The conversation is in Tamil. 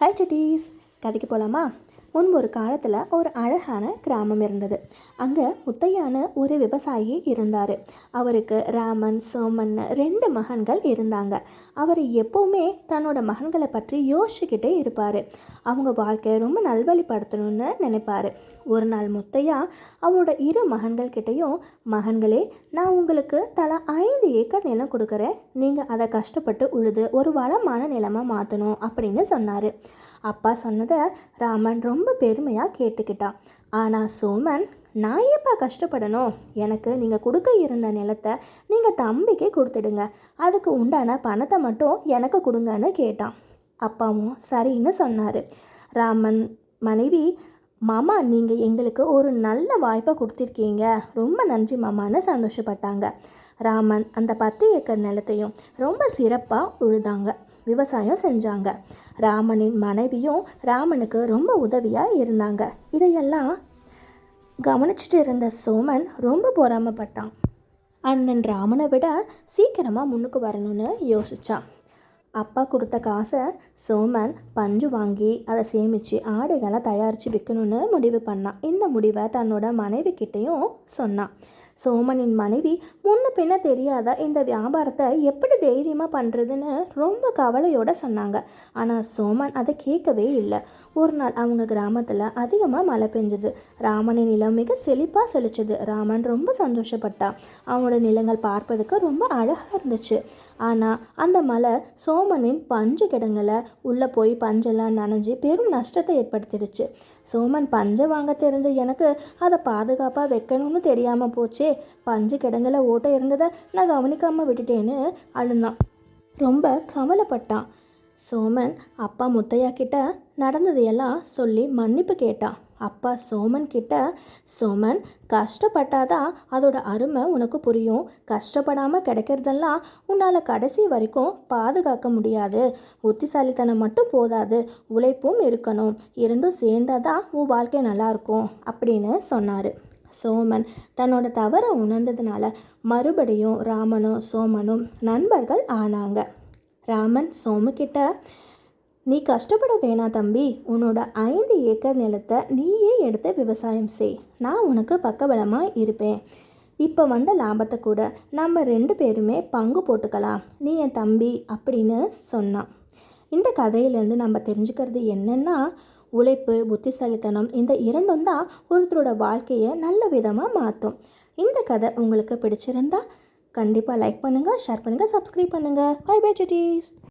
ஹாய் சிட்டீஸ், கதைக்கு போகலாமா? முன்பு ஒரு காலத்தில் ஒரு அழகான கிராமம் இருந்தது. அங்கே முத்தையான்னு ஒரு விவசாயி இருந்தார். அவருக்கு ராமன், சோமன்னு 2 மகன்கள் இருந்தாங்க. அவர் எப்போவுமே தன்னோட மகன்களை பற்றி யோசிச்சுக்கிட்டே இருப்பார். அவங்க வாழ்க்கையை ரொம்ப நல்வழிப்படுத்தணும்னு நினைப்பார். ஒரு நாள் முத்தையா அவரோட 2 மகன்கள்கிட்டையும், மகன்களே, நான் உங்களுக்கு தலா 5 ஏக்கர் நிலம் கொடுக்குறேன். நீங்கள் அதை கஷ்டப்பட்டு உழுது ஒரு வளமான நிலமாக மாற்றணும் அப்படின்னு சொன்னார். அப்பா சொன்னதை ராமன் ரொம்ப பெருமையாக கேட்டுக்கிட்டான். ஆனால் சோமன், நான் ஏப்பா கஷ்டப்படணும்? எனக்கு நீங்கள் கொடுக்க இருந்த நிலத்தை நீங்கள் தம்பிக்கே கொடுத்துடுங்க, அதுக்கு உண்டான பணத்தை மட்டும் எனக்கு கொடுங்கன்னு கேட்டான். அப்பாவும் சரின்னு சொன்னார். ராமன் மனைவி, மாமா, நீங்கள் எங்களுக்கு ஒரு நல்ல வாய்ப்பை கொடுத்துருக்கீங்க, ரொம்ப நன்றி மாமான்னு சந்தோஷப்பட்டாங்க. ராமன் அந்த 10 ஏக்கர் நிலத்தையும் ரொம்ப சிறப்பாக உழுதாங்க, விவசாயம் செஞ்சாங்க. ராமனின் மனைவியும் ராமனுக்கு ரொம்ப உதவியாக இருந்தாங்க. இதையெல்லாம் கவனிச்சுட்டு இருந்த சோமன் ரொம்ப பொறாமப்பட்டான். அண்ணன் ராமனை விட சீக்கிரமாக முன்னுக்கு வரணும்னு யோசித்தான். அப்பா கொடுத்த காசை சோமன் பஞ்சு வாங்கி அதை சேமித்து ஆடைகளை தயாரித்து விற்கணும்னு முடிவு பண்ணான். இந்த முடிவை தன்னோட மனைவி கிட்டேயும் சொன்னான். சோமனின் மனைவி முன்ன பின்ன தெரியாத இந்த வியாபாரத்தை எப்படி தைரியமாக பண்ணுறதுன்னு ரொம்ப கவலையோடு சொன்னாங்க. ஆனால் சோமன் அதை கேட்கவே இல்லை. ஒரு நாள் அவங்க கிராமத்தில் அதிகமாக மழை பெஞ்சுது. ராமனின் நிலம் மிக செழிப்பாக செழிச்சது. ராமன் ரொம்ப சந்தோஷப்பட்டான். அவனோட நிலங்கள் பார்ப்பதுக்கு ரொம்ப அழகாக இருந்துச்சு. ஆனால் அந்த மழை சோமனின் பஞ்சு கிடங்களை உள்ளே போய் பஞ்செல்லாம் நனைஞ்சி பெரும் நஷ்டத்தை ஏற்படுத்திடுச்சு. சோமன் பஞ்சை வாங்க தெரிஞ்ச எனக்கு அதை பாதுகாப்பாக வைக்கணும்னு தெரியாமல் போச்சே, பஞ்சு கிடங்களை ஓட்ட இருந்ததை நான் கவனிக்காமல் விட்டுட்டேன்னு அழுந்தான். ரொம்ப கவலைப்பட்டான். சோமன் அப்பா முத்தையா கிட்ட நடந்ததையெல்லாம் சொல்லி மன்னிப்பு கேட்டான். அப்பா சோமன் கிட்ட, சோமன், கஷ்டப்பட்டாதான் அதோட அருமை உனக்கு புரியும். கஷ்டப்படாமல் கிடைக்கிறதெல்லாம் உன்னால் கடைசி வரைக்கும் பாதுகாக்க முடியாது. புத்திசாலித்தனம் மட்டும் போதாது, உழைப்பும் இருக்கணும். இரண்டும் சேர்ந்தாதான் உன் வாழ்க்கை நல்லாயிருக்கும் அப்படின்னு சொன்னார். சோமன் தன்னோட தவறை உணர்ந்ததுனால மறுபடியும் ராமனும் சோமனும் நண்பர்கள் ஆனாங்க. ராமன் சோமுக்கிட்ட, நீ கஷ்டப்பட வேணாம் தம்பி, உன்னோட 5 ஏக்கர் நிலத்தை நீயே எடுத்து விவசாயம் செய், நான் உனக்கு பக்கபலமாக இருப்பேன். இப்போ வந்த லாபத்தை கூட நம்ம 2 பேருமே பங்கு போட்டுக்கலாம், நீ என் தம்பி அப்படின்னு சொன்னான். இந்த கதையிலேருந்து நம்ம தெரிஞ்சுக்கிறது என்னென்னா, உழைப்பு, புத்திசாலித்தனம், இந்த 2ம் தான் ஒருத்தரோட வாழ்க்கையை நல்ல விதமாக மாற்றும். இந்த கதை உங்களுக்கு பிடிச்சிருந்தா கண்டிப்பாக லைக் பண்ணுங்கள், ஷேர் பண்ணுங்கள், சப்ஸ்கிரைப் பண்ணுங்கள். Bye bye cities.